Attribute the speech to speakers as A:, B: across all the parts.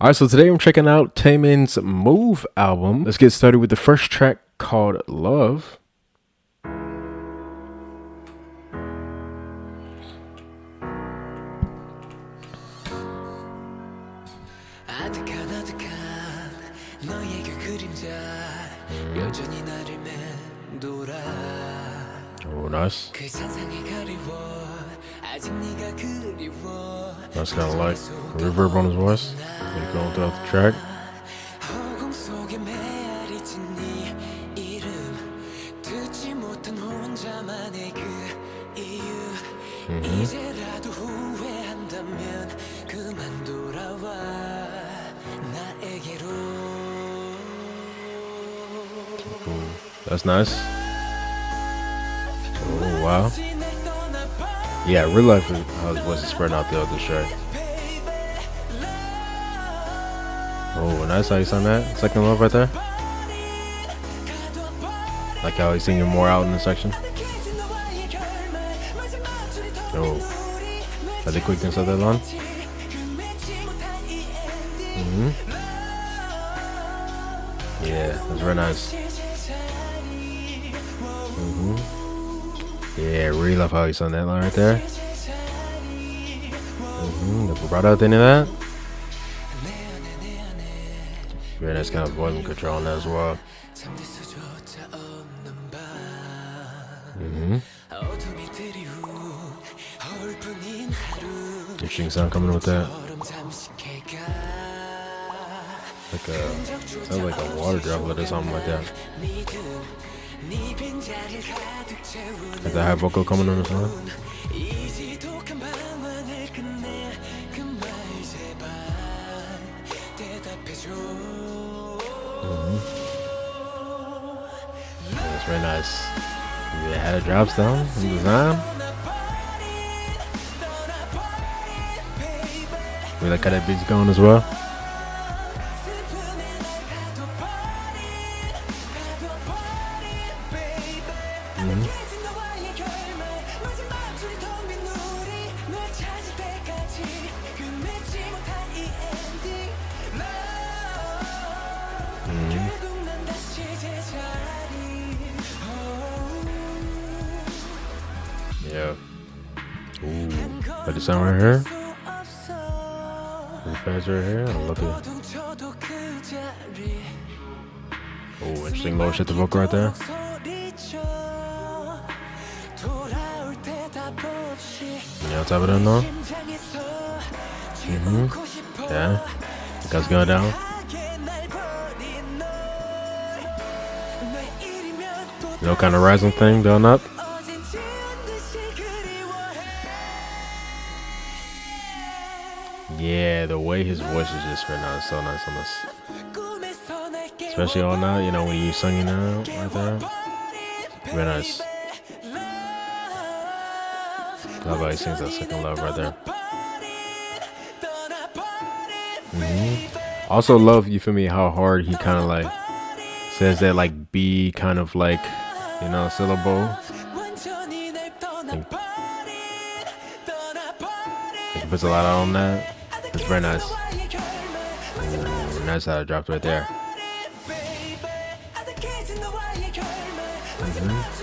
A: Alright, so today I'm checking out TAEMIN's Move album. Let's get started with the first track called Love. Oh, nice. That's kind of like reverb on his voice. Like going throughout the track. Ooh, that's nice. Oh, wow. Yeah, real life how his voice is spreading out the other track. Oh, nice how you sung that. Second love right there. Like how he's singing more out in the section. Oh, are they quick inside that line? Yeah, that's very nice. Yeah, really love how he sung that line right there. The vibrato at the end of that. Very nice kind of volume control on that as well. Interesting sound coming with that. Sounds like a water droplet or something like that. Like the high vocal coming on the song. That's very nice. Yeah, had it drops down in design. We like how that beat's going as well. Yeah. Ooh, like the sound right here. The fast right here. I love it. Oh, interesting low shit the vocal right there. Yeah, on top of that now. Yeah. The guy's going down. No kind of rising thing going up. Yeah, the way his voice is just right now is so nice on this. Especially all night, you know, when you singing out right there. Very nice. Love how he sings that second love right there. Also love, you feel me, how hard he kind of like says that like B kind of like, you know, syllable. He puts a lot on that. It's very nice. Ooh, nice how it dropped right there.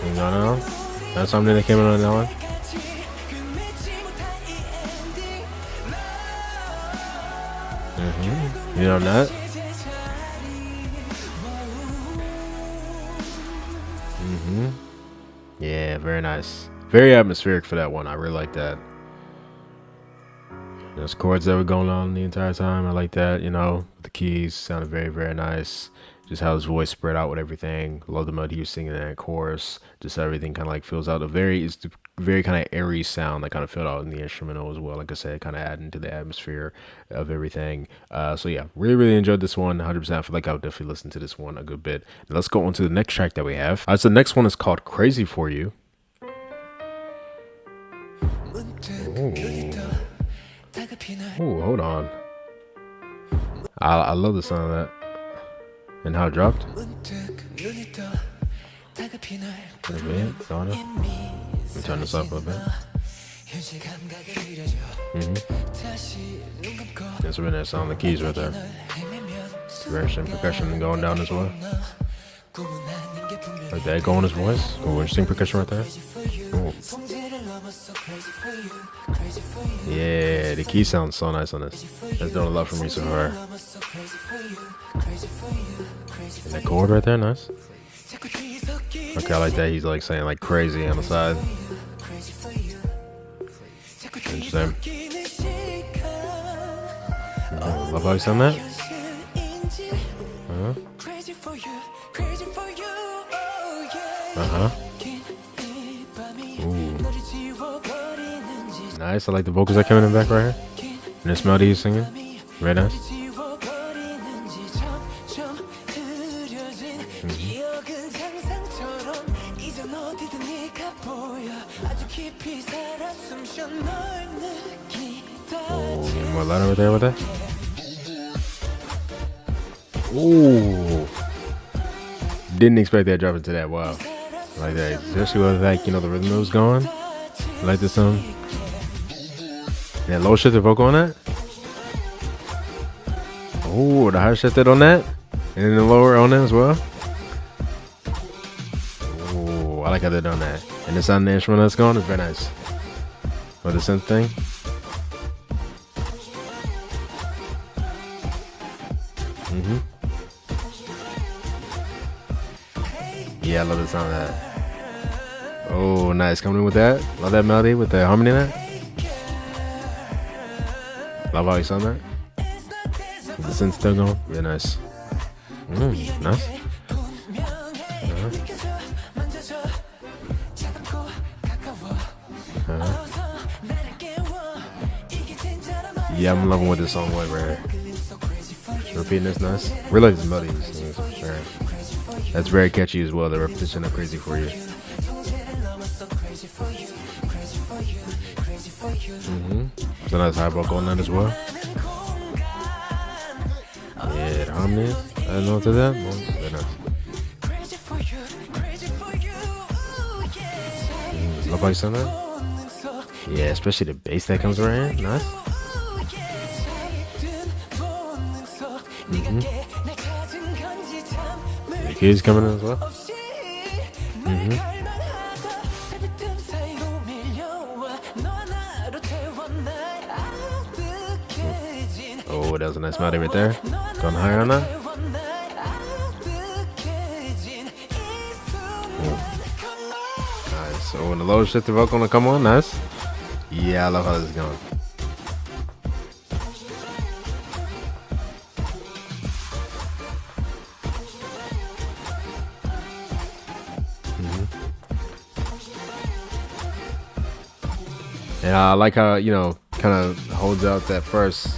A: You know, that's something that came in on that one. You know that? Yeah, very nice. Very atmospheric for that one. I really like that. There's chords that were going on the entire time. I like that, you know. The keys sounded very, very nice. Just how his voice spread out with everything. Love the mode he was singing in that chorus. Just how everything kind of like fills out. It's the very kind of airy sound that kind of filled out in the instrumental as well. Like I said, kind of adding to the atmosphere of everything. So yeah, really, really enjoyed this one. 100%. I feel like I would definitely listen to this one a good bit. And let's go on to the next track that we have. So the next one is called Crazy For You. Ooh, hold on. I love the sound of that. And how it dropped. Let me turn this up a bit. That's really nice on the keys right there. Very same percussion going down as well. Like that going his voice. Oh, interesting percussion right there. Ooh. Yeah, the key sounds so nice on this. That's doing a lot for me so far. And that chord right there, nice. Okay, I like that. He's like saying like crazy on the side. Interesting. Love how he sound that. Ooh. Nice. I like the vocals that come in the back right here. And this melody he's singing. Very nice. Oh, get more light over there with that. Ooh. Didn't expect that drop into that. Wow. Like that. Especially with like, you know, the rhythm was going. I like this song. That low shifted vocal on that. Oh, the high shifted on that. And then the lower on that as well. Oh, I like how they're doing that. And the sound of the instrument that's going is very nice. With the synth thing. Yeah, I love the sound of that. Oh, nice. Coming in with that. Love that melody with the harmony in that. Love how you sound that. The synth still going. Very nice. Nice. Yeah, I'm loving what this song went right here. Repeating this nice. Really like this melody. Sure. That's very catchy as well. The repetition of Crazy For You. So nice high vocal on that as well. Yeah, the harmony. I don't know to that. Very nice. Love how you sound that. Yeah, especially the bass that comes right here. Nice. The kids coming in as well. Oh, that was a nice melody right there. Going higher on that. Nice. So when the low shifted vocal gonna come on, nice. Yeah, I love how this is going. And I like how, you know, kind of holds out that first.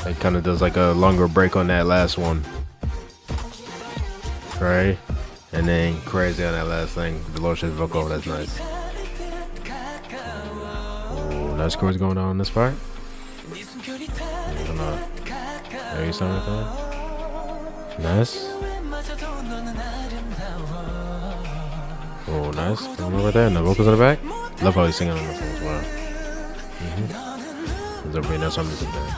A: It kind of does like a longer break on that last one. Right? And then crazy on that last thing. The low shift vocal, that's nice. Oh, nice chords going on this part. There you sound right there. Nice. Oh, nice. Going over there. And the vocals in the back. Love how he's singing on this one as well. There's a really nice one music there.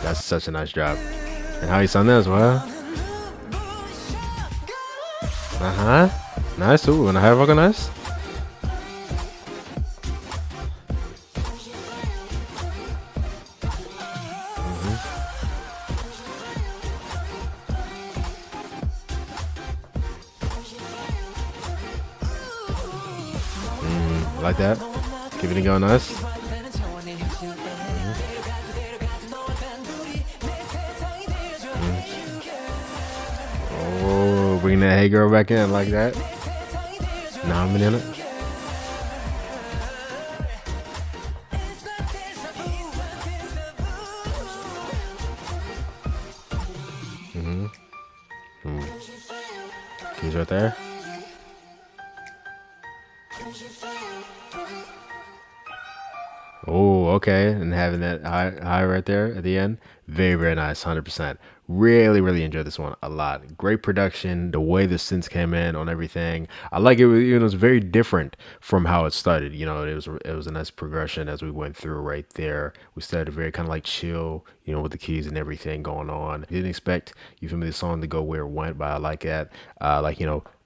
A: That's such a nice job. And how he sung that as well. Nice. Ooh, and the high vocal, nice. Like that. Keep it going, nice. Oh, bring that hey girl back in like that. Now I'm in it. Keys right there. Oh, okay. And having that high right there at the end. Very, very nice. 100%. Really enjoyed this one a lot. Great production, the way the synths came in on everything. I like it. It was very different from how it started. It was a nice progression as we went through right there. We started very kind of like chill, with the keys and everything going on. Didn't expect, you feel me, the song to go where it went, but I like that.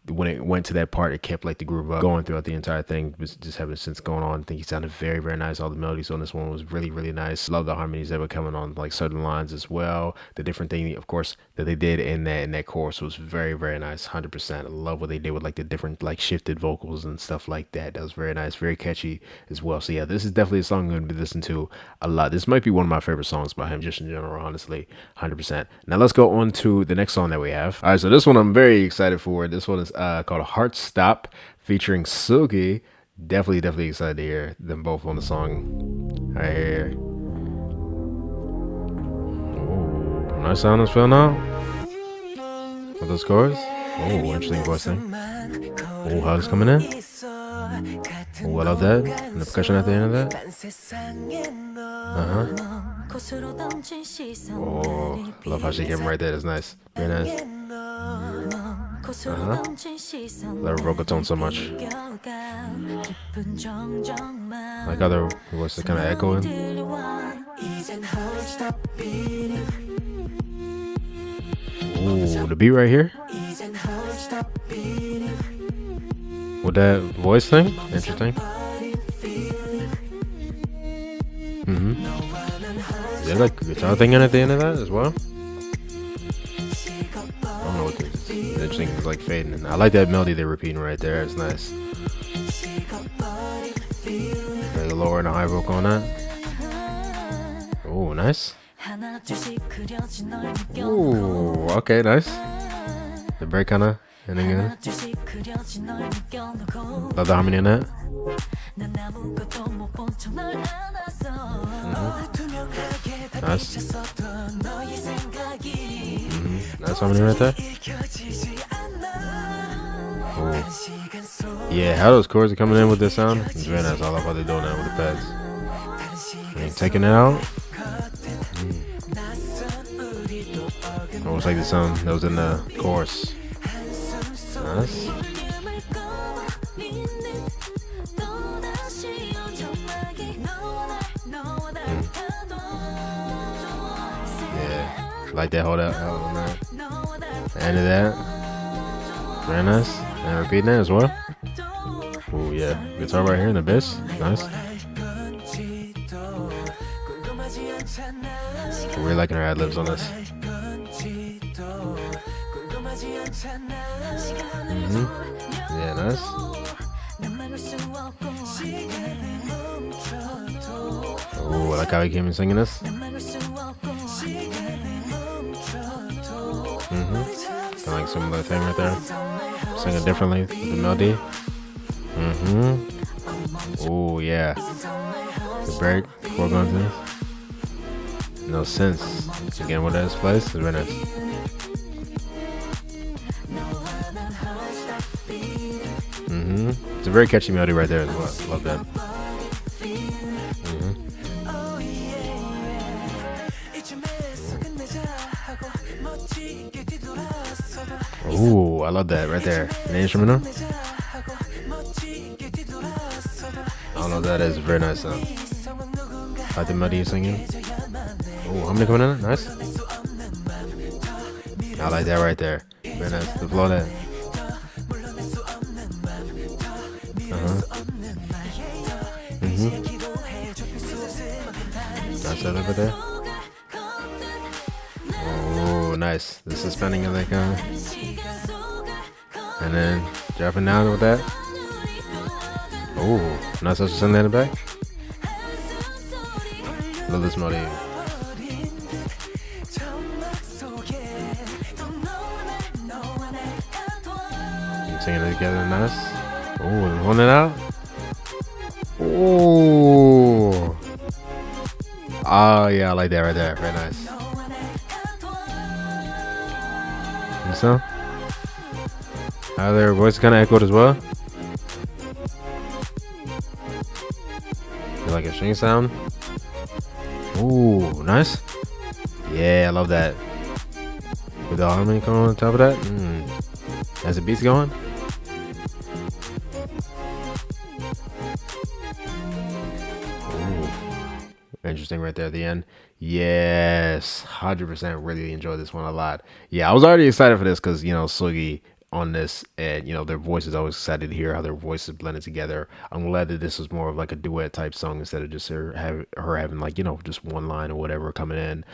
A: When it went to that part, it kept like the groove up going throughout the entire thing, just having synths going on. I think he sounded very nice. All the melodies on this one was really nice. Love the harmonies that were coming on like certain lines as well. The different thing, of course, that they did in that chorus was very nice. 100%. I love what they did with like the different like shifted vocals and stuff like that. That was very nice, very catchy as well. So yeah, this is definitely a song I'm going to be listening to a lot. This might be one of my favorite songs by him, just in general, honestly. 100%. Now let's go on to the next song that we have. All right, so this one I'm very excited for. This one is called Heart Stop featuring Sugi. Definitely excited to hear them both on the song right here. Ooh, nice sound is filling out with those chords. Oh, interesting voicing. Oh, how it's coming in. Oh, I love that. And the percussion at the end of that. Oh, love how she gave him right there. That's nice. Very nice. Love her vocal tone so much. Like how their voice is kind of echoing. Ooh, the beat right here. With that voice thing, interesting. Is there like a guitar thing in at the end of that as well? I don't know what this is. Interesting, it's like fading. And I like that melody they're repeating right there. It's nice. There's a lower and a high vocal on that. Oh, nice. Ooh, okay, nice. The break kind of ending in. Love the harmony in that. Nice. Nice harmony right there. Ooh. Yeah, how those chords are coming in with this sound, it's very nice. I love how they're doing that with the pads. And taking it out. Almost like the sound that was in the chorus. Nice. Yeah, like that hold out on that. End of that. Very nice. And repeating that as well. Oh yeah, guitar right here in the bass. Nice. We're liking our ad-libs on this. Yeah, nice. Oh, I like how he came in singing this. Kind of like similar thing right there. Singing differently with the melody. Oh yeah. The break before going to this. No sense. Again, what that's place is very nice. It's a very catchy melody right there as well. Love that. Ooh, I love that right there. An instrumental. I don't know what that is. Very nice sound. I like the melody singing. Ooh, how many coming in? Nice. I like that right there. Very nice. The flow that. Nice that over there. Oh, nice. The suspending of that kind. And then dropping down with that. Oh, nice how to send that in the back. Love this melody. Singing it together, nice. Oh, holding it out. Oh. Oh yeah, I like that right there. Very nice. And so, how their voice kind of echoed as well. You like a string sound? Ooh, nice. Yeah, I love that. with the harmony going on top of that. As the beat's going. Ooh. Interesting right there at the end. Yes, 100% really enjoyed this one a lot. Yeah, I was already excited for this because, you know, Sugi on this, and, you know, their voices, always excited to hear how their voices blended together. I'm glad that this was more of like a duet type song instead of just her having like, you know, just one line or whatever coming in.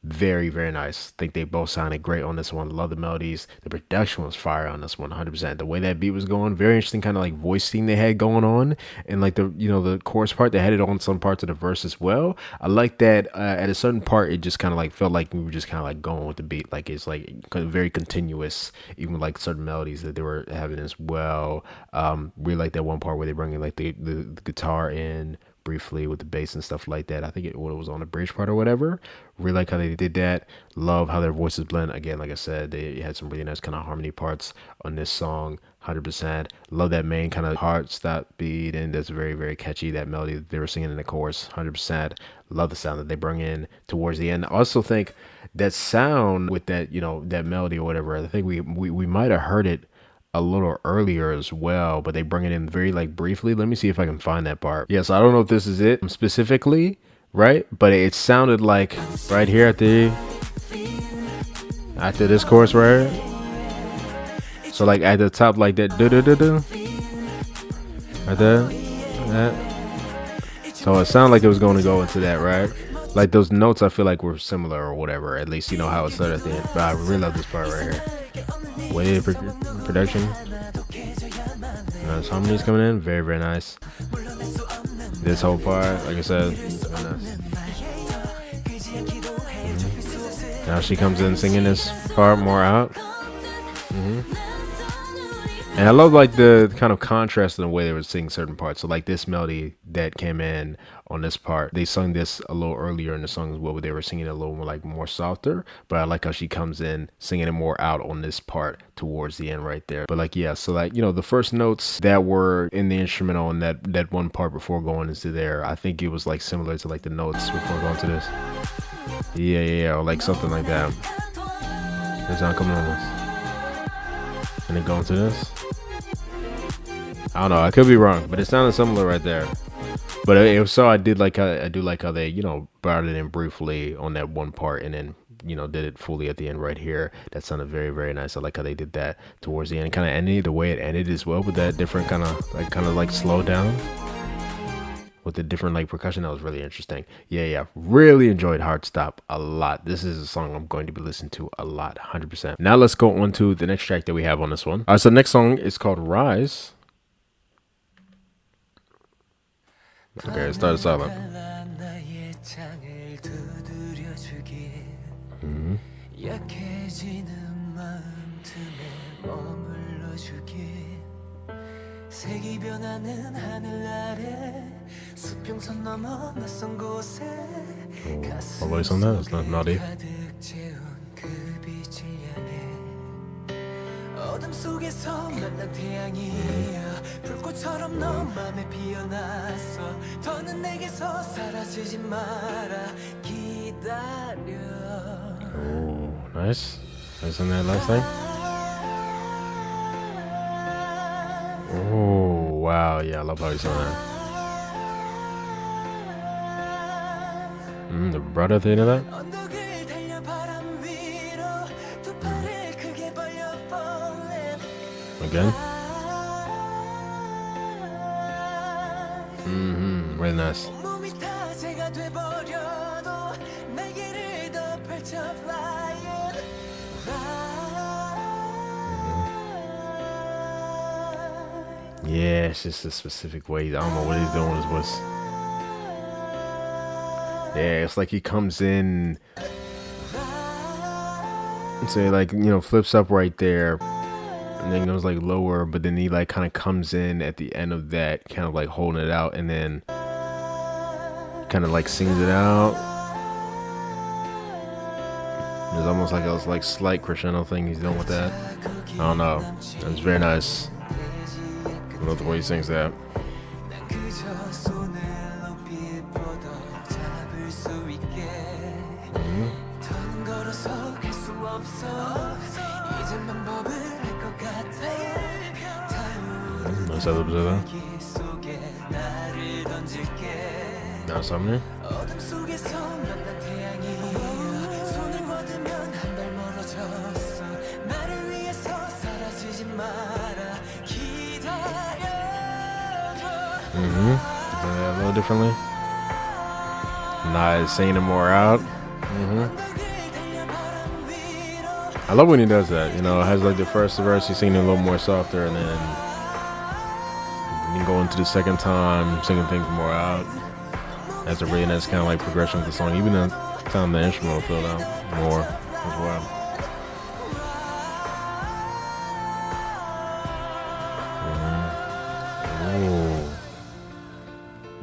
A: Very, very nice. Think they both sounded great on this one. Love the melodies. The production was fire on this one, 100%. The way that beat was going, very interesting kind of like voice thing they had going on. And like the, you know, the chorus part, they had it on some parts of the verse as well. I like that at a certain part, it just kind of like felt like we were just kind of like going with the beat. Like it's like very continuous, even like certain melodies that they were having as well. Really like that one part where they bring in like the guitar in briefly with the bass and stuff like that. I think it was on the bridge part or whatever. Really like how they did that. Love how their voices blend. Again, like I said, they had some really nice kind of harmony parts on this song. 100%. Love that main kind of hard stop beat, and that's very, very catchy. That melody that they were singing in the chorus. 100%. Love the sound that they bring in towards the end. I also think that sound with that, you know, that melody or whatever, I think we might have heard it a little earlier as well, but they bring it in very like briefly. Let me see if I can find that part. Yes, I don't know if this is it specifically, right? But it sounded like right here after this chorus right here. So like at the top, like that do do do do, right there, that. So it sounded like it was going to go into that, right? Like those notes, I feel like were similar or whatever. At least you know how it started at the end. But I really love this part right here. Way production. Nice harmonies coming in. Very, very nice. This whole part, like I said, very nice. Now she comes in singing this part more out. And I love like the kind of contrast in the way they were singing certain parts. So like this melody that came in on this part, they sung this a little earlier in the song as well, but they were singing it a little more like more softer. But I like how she comes in singing it more out on this part towards the end right there. But like, yeah, so like, you know, the first notes that were in the instrumental and that one part before going into there, I think it was like similar to like the notes before going to this. Yeah, or like something like that. There's not coming on this. And then going to this. I don't know, I could be wrong, but it sounded similar right there. But I do like how they, you know, brought it in briefly on that one part and then, you know, did it fully at the end right here. That sounded very, very nice. I like how they did that towards the end. Kind of ended the way it ended as well, with that different kind of like slow down with the different like percussion. That was really interesting. Yeah, really enjoyed Hard Stop a lot. This is a song I'm going to be listening to a lot, 100%. Now let's go on to the next track that we have on this one. All right, so the next song is called Rise. Okay, let's start it silent. 색이 변하는 하늘 아래 수평선 넘어 낯선 곳에
B: Always on that, it's not naughty.
A: 어둠 속에서 만난 태양이여 불꽃처럼 너 맘에 피어났어 더는 내게서 사라지지 마라 기다려.
B: Oh, nice. Nice on that last thing. Oh, wow. Yeah, I love how he's on that. The vibrato at the end of that. Again. Really nice. Yeah, it's just a specific way. I don't know what he's doing with his voice. Yeah, it's like he comes in, so like, you know, flips up right there, and then goes like lower, but then he like kind of comes in at the end of that, kind of like holding it out, and then kind of like sings it out. There's almost like a like slight crescendo thing he's doing with that. I don't know. It's very nice. I love the way he sings that.
A: Nice other that. Now something. A little differently. Nice, singing it more out. I love when he does that. You know, it has like the first verse, he's singing a little more softer, and then you go into the second time, singing things more out. That's a really nice kind of like progression of the song. Even the time the instrumental filled out more as well. Ooh.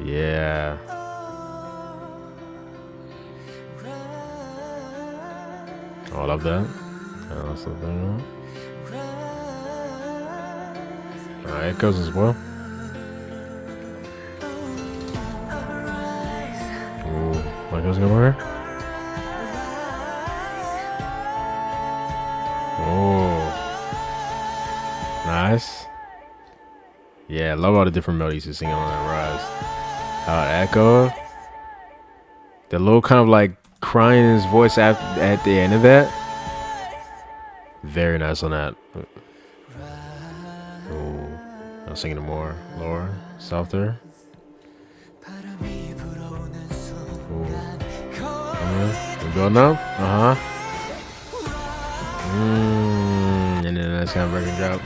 A: Yeah. Oh, I love that. Echoes as well. Ooh, what goes over here? Oh, nice. Yeah, I love all the different melodies he's singing on that rise. How it echoed. The little kind of like crying in his voice at the end of that. Very nice on that. Ooh, I'm singing it more lower, softer. Ooh. We're going up. And then that's kind of break and drop.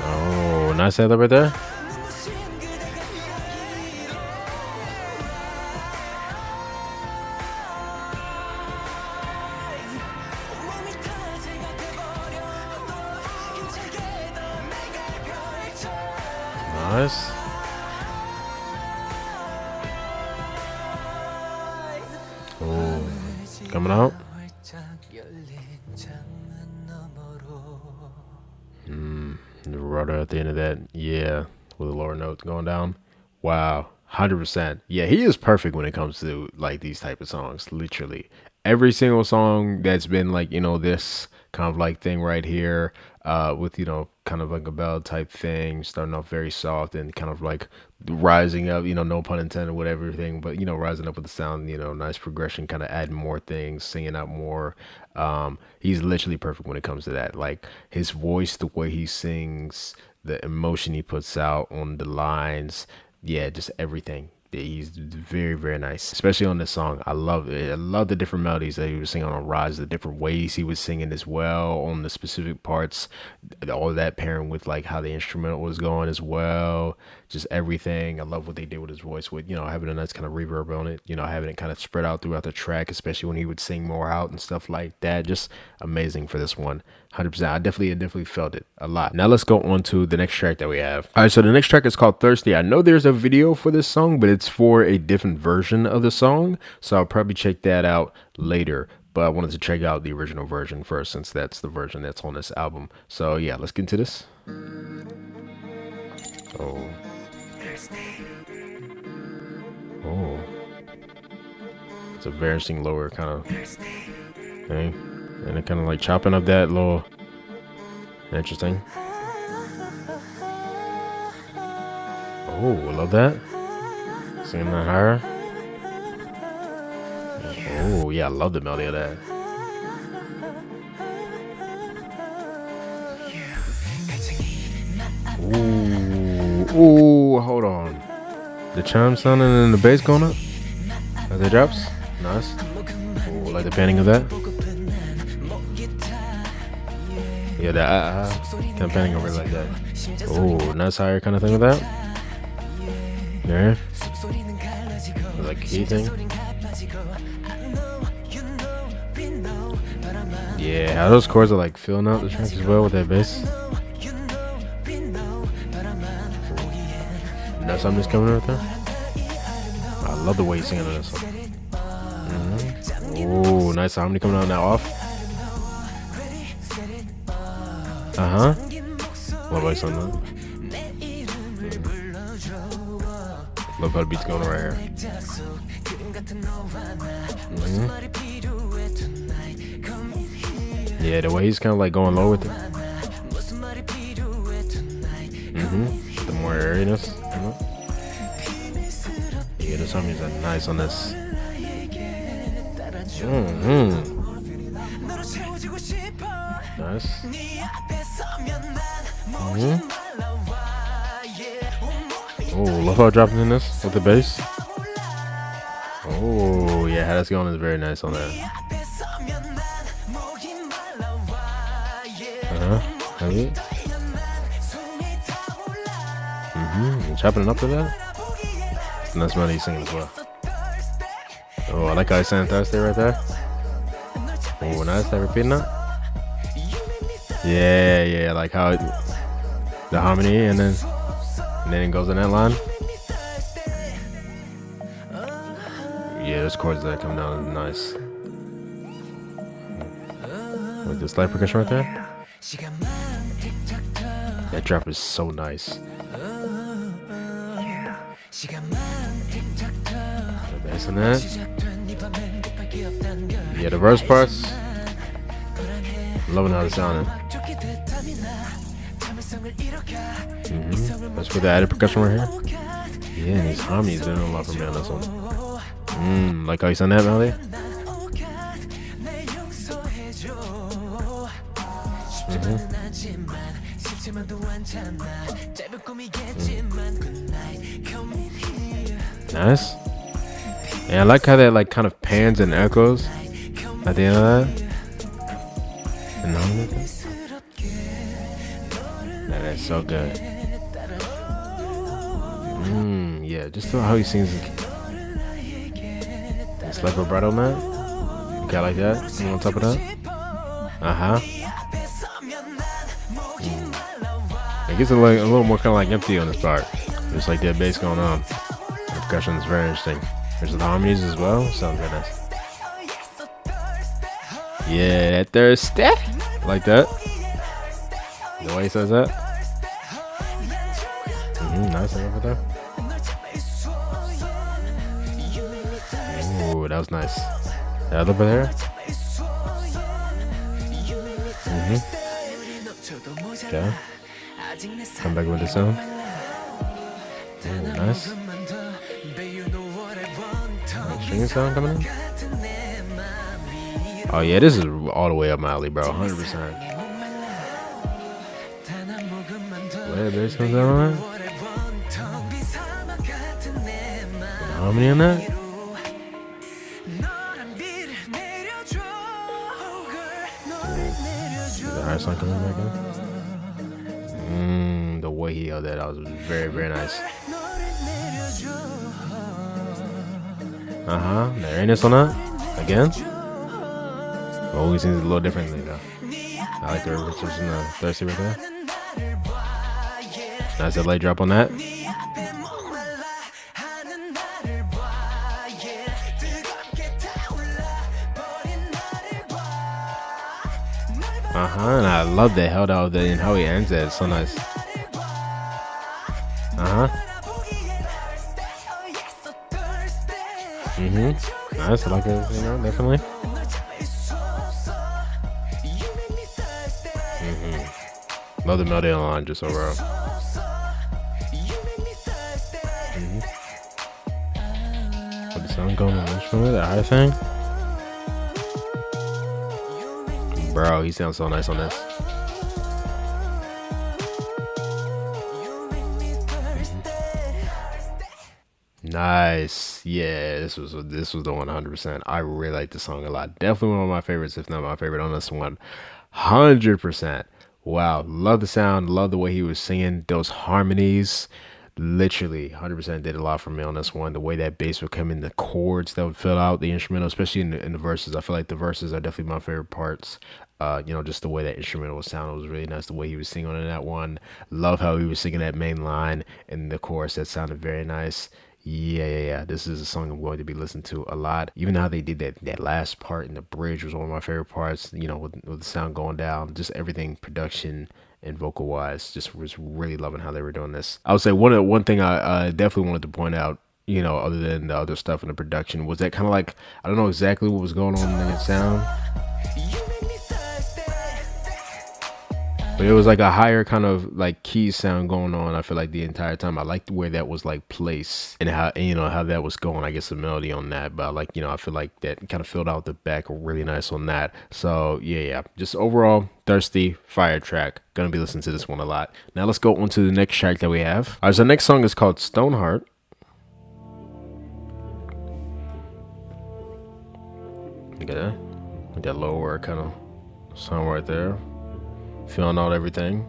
A: Oh, nice setup right there. Nice. Oh, coming out. The rudder at the end of that, yeah, with a lower note going down. Wow, 100%. Yeah, he is perfect when it comes to like these type of songs. Literally, every single song that's been like, you know, this kind of like thing right here, with, you know, kind of like a ballad type thing, starting off very soft and kind of like rising up, you know, no pun intended with everything, but, you know, rising up with the sound, you know, nice progression, kind of adding more things, singing out more. He's literally perfect when it comes to that. Like his voice, the way he sings, the emotion he puts out on the lines, yeah, just everything. He's very, very nice, especially on this song. I love it. I love the different melodies that he was singing on Rise, the different ways he was singing as well on the specific parts, all that pairing with like how the instrumental was going as well, just everything. I love what they did with his voice, with, you know, having a nice kind of reverb on it, you know, having it kind of spread out throughout the track, especially when he would sing more out and stuff like that. Just amazing for this one. 100%. I definitely felt it a lot. Now let's go on to the next track that we have. All right, so the next track is called Thirsty. I know there's a video for this song, but it's for a different version of the song, so I'll probably check that out later. But I wanted to check out the original version first, since that's the version that's on this album. So yeah, let's get into this. Oh. Oh. It's a very interesting lower kind of thing. And it kind of like chopping up that little, interesting. Oh, I love that. Singing that higher. Oh yeah, I love the melody of that. Ooh, hold on. The chime sounding and the bass going up as it drops. Nice. Ooh, like the panning of that. Yeah, that kind of panning over like that. Oh, nice higher kind of thing with that. Yeah. Like key thing. Yeah, how those chords are like filling out the track as well with that bass. That's something that's coming right there. I love the way he's singing on this one. Oh, nice harmony coming out now off.
B: Uh huh. Love how he's on that. Love how the beat's going right here. Yeah, the way he's kind of like going low with it. The more airiness. Yeah, the harmonies are nice on this. Nice. Oh, love how dropping in this with the bass. Oh, yeah, how that's going is very nice on that. Heavy. Chopping it up to that. It's a nice melody he's singing as well. Oh, I like how he's saying Thursday right there. Oh, nice. That repeating that. Yeah, I like how the harmony and then it goes in that line. Yeah, those chords that come down nice. With the slide percussion right there. That drop is so nice. The bass on that. Yeah, the verse parts. Loving how it's sounding. Let's put the added percussion right here. Yeah, and these harmonies doing a lot for me on this one. Like how you sound that melody? Nice. And I like how that like kind of pans and echoes at the end of that. That's so good. Yeah, just how he sings it. It's like vibrato, man. You got like that? And on top of that? It gets a little more kind of like empty on this part. Just like that bass going on. The percussion is very interesting. There's the harmonies as well. Sounds very nice. Yeah, that Thursday. Like that. The way he says that. Nice thing over there. Ooh, that was nice. That other bit there. Okay. Come back with the sound. Ooh, nice. String sound coming in. Oh yeah, this is all the way up my alley, bro. 100%. Where bass comes out on that? How many on that? The high song coming back in. The way he held that out was very, very nice. The airiness on that again. Always seems a little differently though. I like the repetition in the Thirsty right there. Nice that light drop on that. And I love that held out there and how he ends it. It's so nice. Nice, I like it, definitely. Love the melody on the line just overall. With the sound going on that high thing. Bro, he sounds so nice on this. Nice. Yeah, this was the 100%. I really like the song a lot. Definitely one of my favorites, if not my favorite on this one. 100%. Wow, love the sound, love the way he was singing those harmonies. Literally 100% did a lot for me on this one. The way that bass would come in, the chords that would fill out the instrumental, especially in the verses. I feel like the verses are definitely my favorite parts. Just the way that instrumental sound was really nice. The way he was singing on that one. Love how he was singing that main line and the chorus that sounded very nice. Yeah. This is a song I'm going to be listening to a lot. Even how they did that last part in the bridge was one of my favorite parts. You know, with the sound going down, just everything, production and vocal wise, just was really loving how they were doing this. I would say one thing I definitely wanted to point out, you know, other than the other stuff in the production, was that kind of like, I don't know exactly what was going on in the sound, but it was like a higher kind of like key sound going on. I feel like the entire time I liked where that was like placed and how, you know, how that was going. I guess the melody on that, but like, you know, I feel like that kind of filled out the back really nice on that. So yeah, just overall thirsty fire track. Gonna be listening to this one a lot. Now let's go on to the next track that we have. All right, so the next song is called Stoneheart. Look at that, with that lower kind of sound right there. Feeling out everything.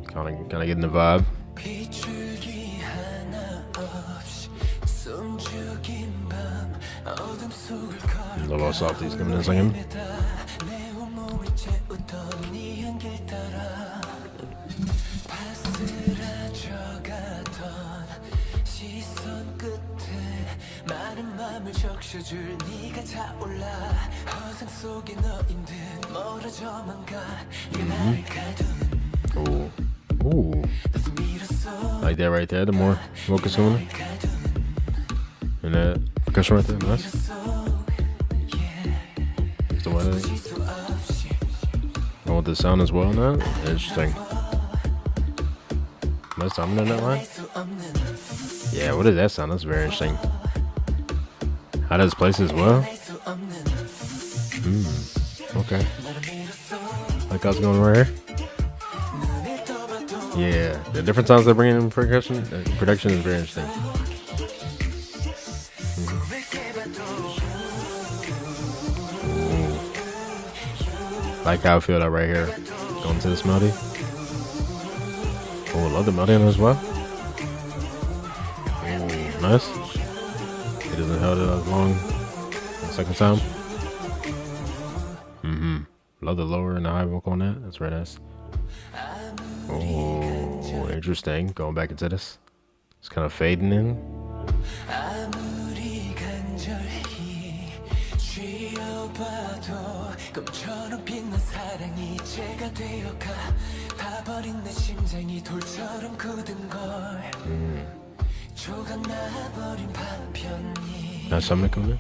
B: Kind of getting the vibe. A little softies coming in singing. Ooh. Like that right there, the more vocals going. And that percussion right there, nice. That's the way that is. I want the sound as well now. Interesting. Nice timing in that line. Yeah, what is that sound? That's very interesting. How does it place as well? Okay. Like I was going right here. Yeah, the different sounds they bring in production is very interesting. Like how I feel that right here. Going to this melody. Oh, I love the melody in it as well. Ooh, nice. It doesn't hold it as long the second time. Love the lower and the high vocal on that. That's very nice. Oh, interesting. Going back into this. It's kind of fading in. Nice something coming in.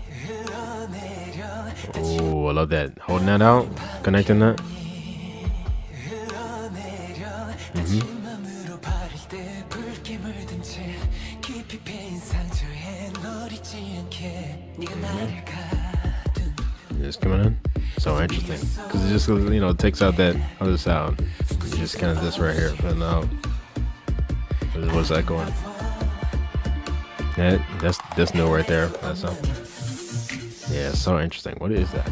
B: Oh, I love that. Holding that out, connecting that. Just coming in. So interesting. Because it just, you know, takes out that other sound. It's just kind of this right here. Filling out. What's that going? That's new right there. That's up. Yeah, so interesting. What is that?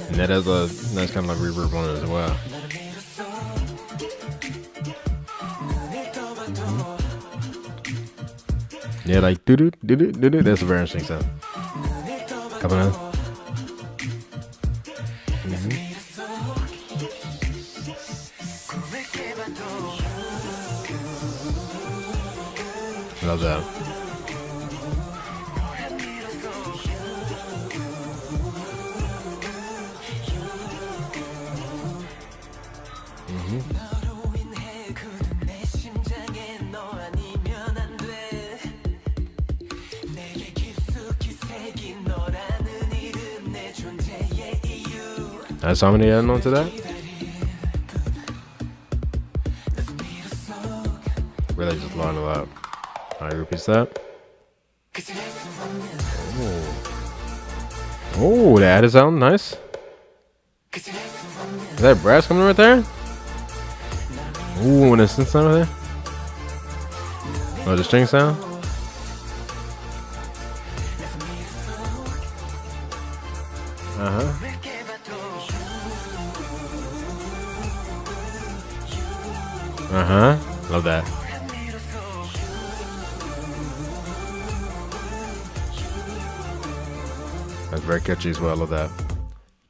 B: And that has a nice kind of like reverb on it as well. Yeah, like doo doo doo doo doo doo. That's a very interesting sound. Coming on. Love that. Nice harmony adding on to that. Really just line it up. Alright, repeats that. Oh, that added sound, nice. Is that brass coming right there? Ooh, and the synth sound right there. Oh, the string sound. Love that. That's very catchy as well. I love that.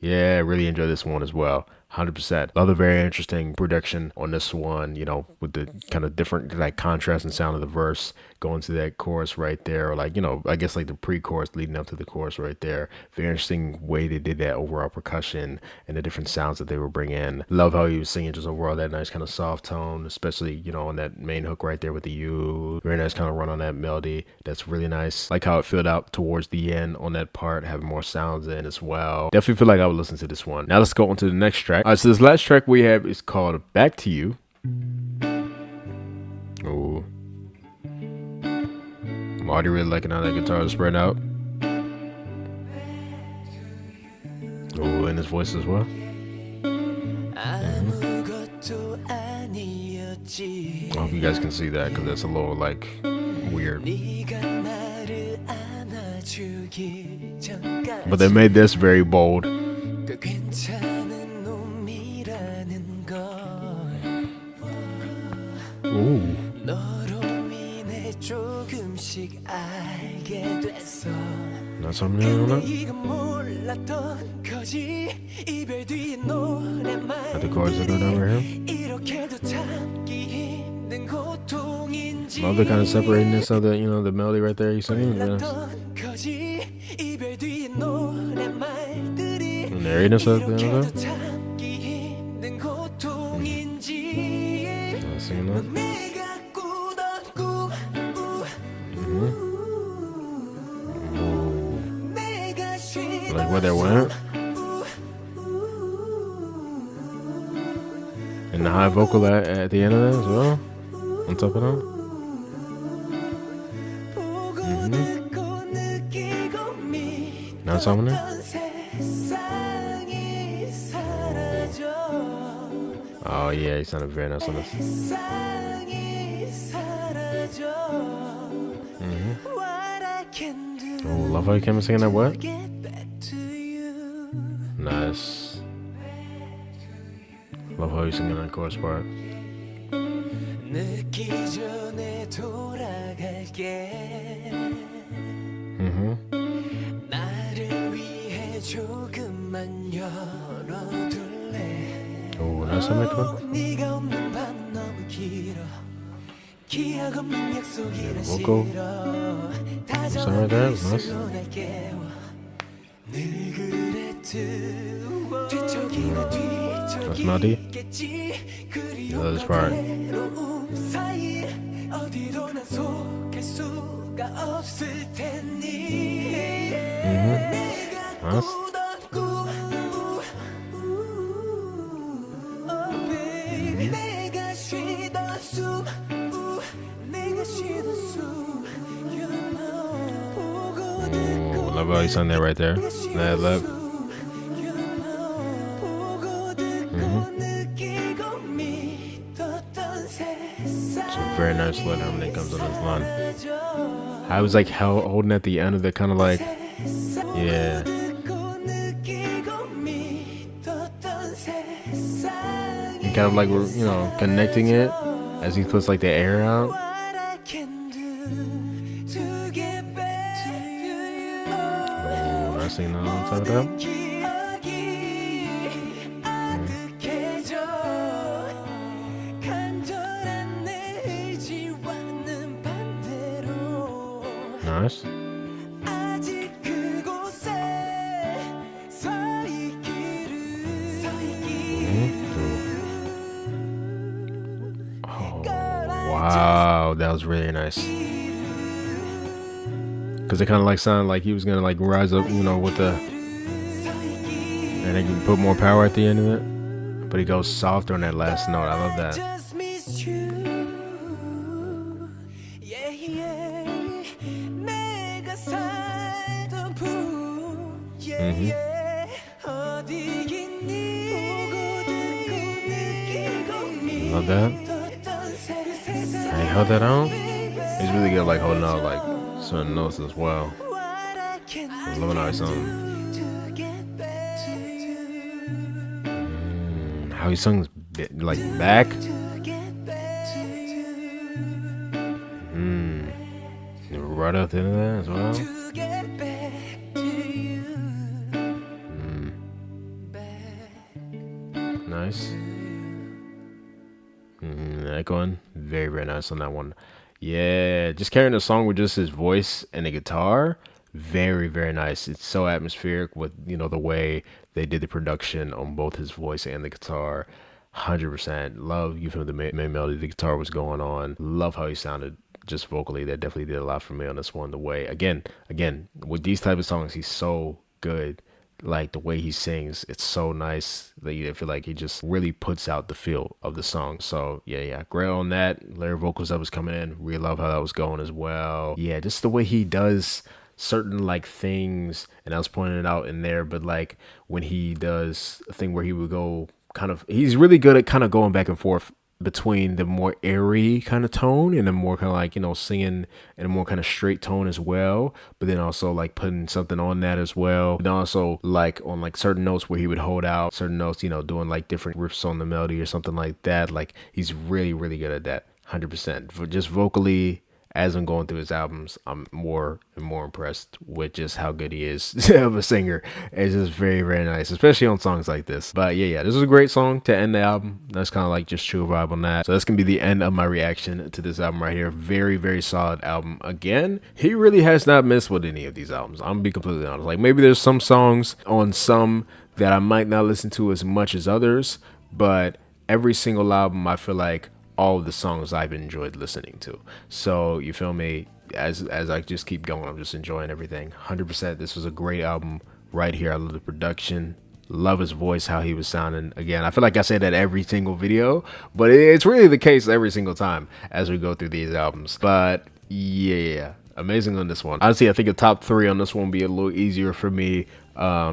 B: Yeah, really enjoy this one as well. 100%. Another very interesting production on this one, you know, with the kind of different like contrast and sound of the verse going to that chorus right there, or like, you know, I guess like the pre-chorus leading up to the chorus right there. Very interesting way they did that overall percussion and the different sounds that they were bringing. Love how he was singing just overall that nice kind of soft tone, especially, you know, on that main hook right there with the U. Very nice kind of run on that melody. That's really nice. Like how it filled out towards the end on that part, having more sounds in as well. Definitely feel like I would listen to this one. Now let's go on to the next track. All right, so this last track we have is called Back to You. Oh, I'm already really liking how that guitar is spread out. Oh, and his voice as well. I hope you guys can see that because that's a little like weird. But they made this very bold. Ooh. Not something new on that? At the chords that go down right here. Love the kind of separateness of the, you know, the melody right there he's singing. Yes. And the airiness of the end of that. Singing that. Like where they went. And the high vocal at the end of that as well. On top of that. Now something there. Oh yeah, he sounded very nice on this. Oh, love how he came and singing that what? Nice. Love how he's singing that chorus part. Oh, nice one. Vocal. Something like that. Nice. That's melody. I love this part. Nice. Love how he sung that right there. That love. It's a very nice letter when it comes on this line. I was like holding at the end of it, kind of like, yeah. And kind of like we're, you know, connecting it as he puts like the air out. Singing on top of that. Nice. Oh, wow, that was really nice. Because it kind of like sounded like he was gonna like rise up, you know, with the, and then you put more power at the end of it. But he goes softer on that last note. I love that. Love that. I held that out. He's really good, like holding out like certain notes as well. I'm loving how he sung. How he sings like back. Right at the end of that as well. nice. That one, very, very nice on that one. Yeah, just carrying the song with just his voice and the guitar, very, very nice. It's so atmospheric with, the way they did the production on both his voice and the guitar. 100%. Love, you feel the main melody, the guitar was going on. Love how he sounded just vocally. That definitely did a lot for me on this one. The way, again, with these type of songs, he's so good. Like the way he sings, it's so nice that you feel like he just really puts out the feel of the song. So yeah, great on that. Layer vocals that was coming in, really love how that was going as well. Yeah, just the way he does certain like things, and I was pointing it out in there, but like when he does a thing where he would go he's really good at kind of going back and forth between the more airy kind of tone and the more kind of like, singing in a more kind of straight tone as well, but then also like putting something on that as well, and also like on like certain notes where he would hold out certain notes, doing like different riffs on the melody or something like that. Like he's really, really good at that. 100%. For just vocally, as I'm going through his albums, I'm more and more impressed with just how good he is of a singer. It's just very, very nice, especially on songs like this. But yeah, this is a great song to end the album. That's kind of like just true vibe on that. So that's gonna be the end of my reaction to this album right here. Very, very solid album. Again, he really has not missed with any of these albums. I'm gonna be completely honest. Like maybe there's some songs on some that I might not listen to as much as others, but every single album I feel like all of the songs I've enjoyed listening to. So you feel me? As I just keep going, I'm just enjoying everything. 100%. This was a great album right here. I love the production. Love his voice, how he was sounding. Again, I feel like I say that every single video, but it's really the case every single time as we go through these albums. But yeah, amazing on this one. Honestly, I think a top 3 on this one will be a little easier for me,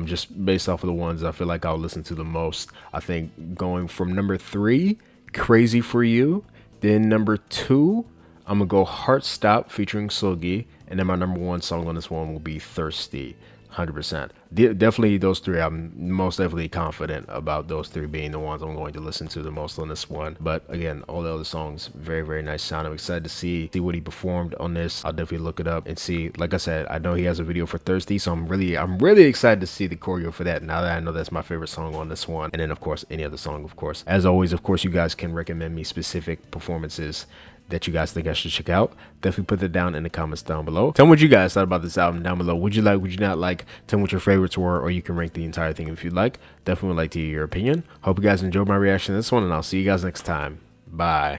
B: just based off of the ones I feel like I'll listen to the most. I think going from number 3, Crazy for You. Then number 2, I'm gonna go Heart Stop featuring Sogi. And then my number 1 song on this one will be Thirsty. 100%. Definitely those 3. I'm most definitely confident about those 3 being the ones I'm going to listen to the most on this one. But again, all the other songs, very, very nice sound. I'm excited to see what he performed on this. I'll definitely look it up and see. Like I said, I know he has a video for Thirsty, so I'm really excited to see the choreo for that, now that I know that's my favorite song on this one. And then of course any other song, of course. As always, of course, you guys can recommend me specific performances that you guys think I should check out. Definitely put that down in the comments down below. Tell me what you guys thought about this album down below. Would you like, would you not like? Tell me what your favorites were, or you can rank the entire thing if you'd like. Definitely would like to hear your opinion. Hope you guys enjoyed my reaction to this one, and I'll see you guys next time. Bye.